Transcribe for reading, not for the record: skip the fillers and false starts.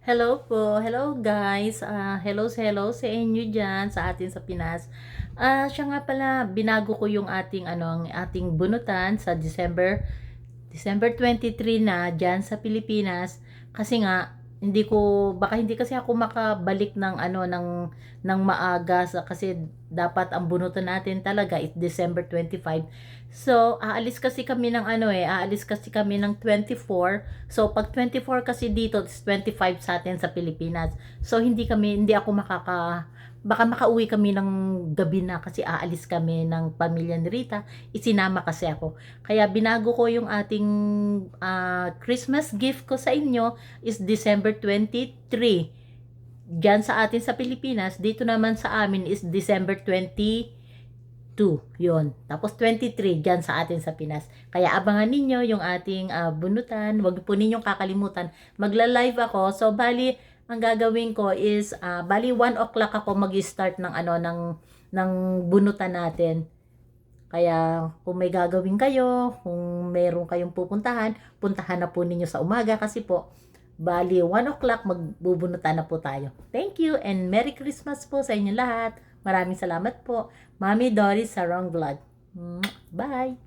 Hello po. Hello guys. Hello sa inyo diyan sa atin sa Pinas. Siya nga pala binago ko yung ating ang ating bunutan sa December 23 na diyan sa Pilipinas kasi nga hindi kasi ako makabalik ng maaga kasi dapat ang bunutan natin talaga is December 25. So, aalis kasi kami ng 24. So, pag 24 kasi dito, is 25 sa atin sa Pilipinas. So, hindi ako baka makauwi kami ng gabi na kasi aalis kami ng pamilya ni Rita. Isinama kasi ako. Kaya binago ko yung ating Christmas gift ko sa inyo is December 23. Diyan sa atin sa Pilipinas, dito naman sa amin is December 22. Yon. Tapos 23 diyan sa atin sa Pinas. Kaya abangan ninyo yung ating bunutan. Huwag po ninyong kakalimutan. Magla-live ako. So bali ang gagawin ko is bali 1 o'clock ako mag-start ng bunutan natin. Kaya kung may gagawin kayo, kung meron kayong pupuntahan, puntahan na po ninyo sa umaga kasi po bali 1 o'clock magbubunutan na po tayo. Thank you and Merry Christmas po sa inyo lahat. Maraming salamat po. Mami Doris sa Wrong Vlog. Bye!